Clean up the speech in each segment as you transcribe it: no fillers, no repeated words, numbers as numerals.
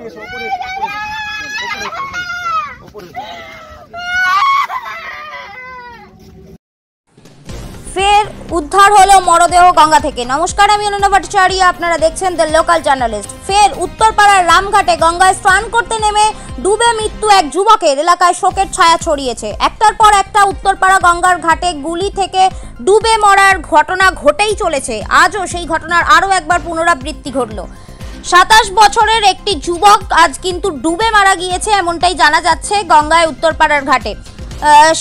ফের উদ্ধার হলো মরদেহ গঙ্গা থেকে। নমস্কার, আমি অনন্যা ভট্টাচার্য, আপনারা দেখছেন দ্য লোকাল জার্নালিস্ট। ফের উত্তরপাড়ার রামঘাটে গঙ্গায় স্নান করতে নেমে ডুবে মৃত্যু এক যুবকের। এলাকায় শোকের ছায়া ছড়িয়েছে। একটার পর একটা উত্তরপাড়া গঙ্গার ঘাটে গুলি থেকে ডুবে মরার ঘটনা ঘটেই চলেছে। আজও সেই ঘটনার আরও একবার পুনরাবৃত্তি ঘটল। 27 বছরের একটি যুবক আজ কিন্তু ডুবে মারা গিয়েছে, এমনটাই জানা যাচ্ছে গঙ্গায় উত্তরপাড়ার ঘাটে।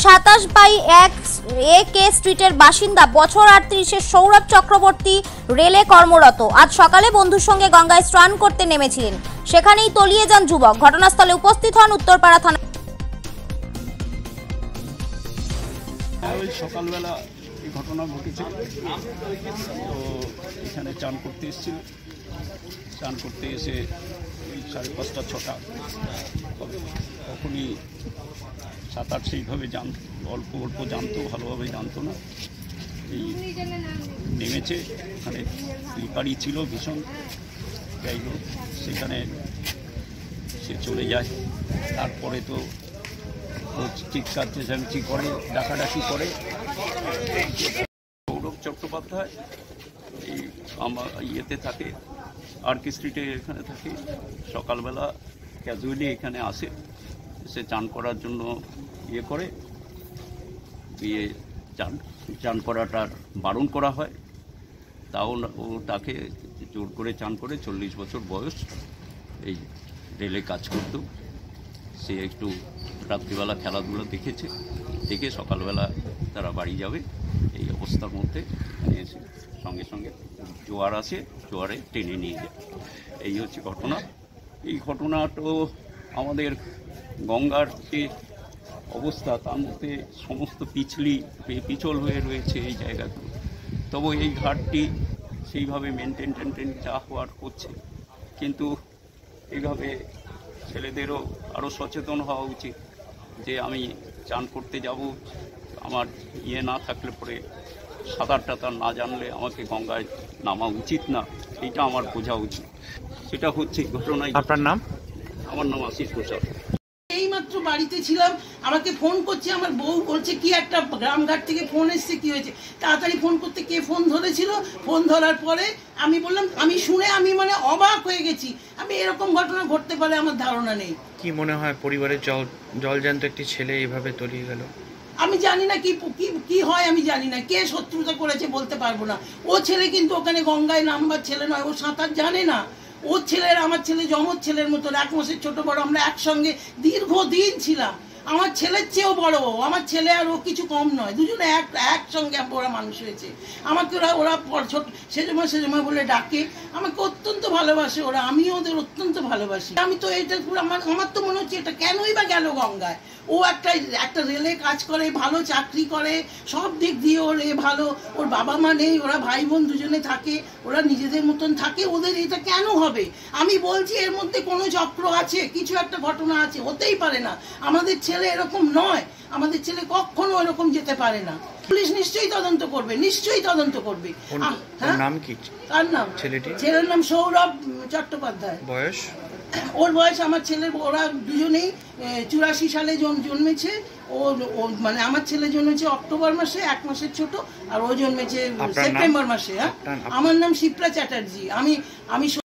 27/1 স্ট্রিটের বাসিন্দা বছর 38-এর সৌরভ চক্রবর্তী রেলে কর্মরত। আজ সকালে বন্ধুর সঙ্গে গঙ্গায় স্নান করতে নেমেছিলেন, সেখানেই তলিয়ে যান যুবক। ঘটনাস্থলে উপস্থিত হন উত্তরপাড়া থানা। সকালবেলা এই ঘটনা ঘটেছে, তো এখানে চান করতে এসেছিল। চান করতে এসে ওই 5:30 6টা তখনই সাঁতার সেইভাবে অল্প অল্প জানতো, ভালোভাবে জানতো না। এই নেমেছে, ওখানে স্লিপারি ছিল ভীষণ, যাই হোক সেখানে সে চলে যায়। তারপরে তো চিৎকার চেঁচামেচি করে, ডাকাডাকি করে। সৌরভ চট্টোপাধ্যায় এই আমার ইয়েতে থাকে, আরকে স্ট্রিটে এখানে থাকে। সকালবেলা ক্যাজুয়ালি এখানে আসে, এসে চান করার জন্য ইয়ে করে, দিয়ে চান করাটার বারণ করা হয়, তাও ও তাকে জোর করে চান করে। 40 বছর বয়স, এই রেলে কাজ করত। সে একটু রাত্রিবেলা খেলাধুলা দেখেছে, দেখে সকালবেলা তারা বাড়ি যাবে এই অবস্থার মধ্যে এসে সঙ্গে সঙ্গে জোয়ার আসে, জোয়ারে টেনে নিয়ে যায়। এই হচ্ছে ঘটনা। এই ঘটনাটা আমাদের গঙ্গার যে অবস্থা, তার মধ্যে সমস্ত পিছল হয়ে রয়েছে এই জায়গাগুলো। তবু এই ঘাটটি সেইভাবে মেনটেন যা হওয়ার হচ্ছে, কিন্তু এইভাবে ছেলেদেরও আরও সচেতন হওয়া উচিত যে আমি চান করতে যাব, আমার ইয়ে না থাকলে পরে সাঁতার টাতার না জানলে আমাকে গঙ্গায় নামা উচিত না, এইটা আমার বোঝা উচিত। সেটা হচ্ছে ঘটনায়। আপনার নাম? আমার নাম আশিস প্রসাদ। এইমাত্র বাড়িতে ছিলাম, আমাকে ফোন করছে আমার বউ, বলছে কি একটা গ্রামঘাট থেকে ফোন এসছে, কি হয়েছে। তাড়াতাড়ি ফোন করতে কে ফোন ধরেছিল, ফোন ধরার পরে আমি বললাম, আমি শুনে আমি মানে অবাক হয়ে গেছি। আমি এরকম ঘটনা ঘটতে পারে আমার ধারণা নেই। কি মনে হয় পরিবারের জলজ্যান্ত একটি ছেলে এইভাবে তলিয়ে গেল? আমি জানি না কি হয়, আমি জানি না কে শত্রুতা করেছে, বলতে পারবো না। ও ছেলে কিন্তু ওখানে গঙ্গায় নামবার ছেলে নয়, ও সাঁতার জানে না। ওর ছেলের আমার ছেলে জমজ ছেলের মতন, 1 মাসের ছোট বড়, আমরা একসঙ্গে দীর্ঘদিন ছিলাম। আমার ছেলের চেয়েও বড়, আমার ছেলে আর ও কিছু কম নয়, দুজনে একসঙ্গে ওরা মানুষ হয়েছে। আমাকে ওরা ছোট সেজমা বলে ডাকে, আমাকে অত্যন্ত ভালোবাসে ওরা, আমিও ওদের অত্যন্ত ভালোবাসি। আমি তো এটা আমার তো মনে হচ্ছে এটা কেনই বা গেল গঙ্গায়। ও একটা রেলে কাজ করে, ভালো চাকরি করে, সব দিক দিয়ে ওর ভালো। ওর বাবা মা নেই, ওরা ভাই বোন দুজনে থাকে, ওরা নিজেদের মতন থাকে। ওদের এটা কেন হবে? আমি বলছি এর মধ্যে কোনো চক্র আছে, কিছু একটা ঘটনা আছে, হতেই পারে না। আমাদের ছেলে এরকম নয়, আমাদের ছেলে কখনো এরকম যেতে পারে না। পুলিশ নিশ্চয়ই তদন্ত করবে, নিশ্চয়ই তদন্ত করবে। নাম কি? তার নাম? ছেলের নাম সৌরভ চট্টোপাধ্যায়। বয়স? ওর বয়স, আমার ছেলের, ওরা দুজনেই 84 সালে জন্মেছে। ও মানে আমার ছেলে জন্মেছে অক্টোবর মাসে, 1 মাসের ছোট, আর ও জন্মেছে সেপ্টেম্বর মাসে। আমার নাম শিপ্রা চ্যাটার্জি। আমি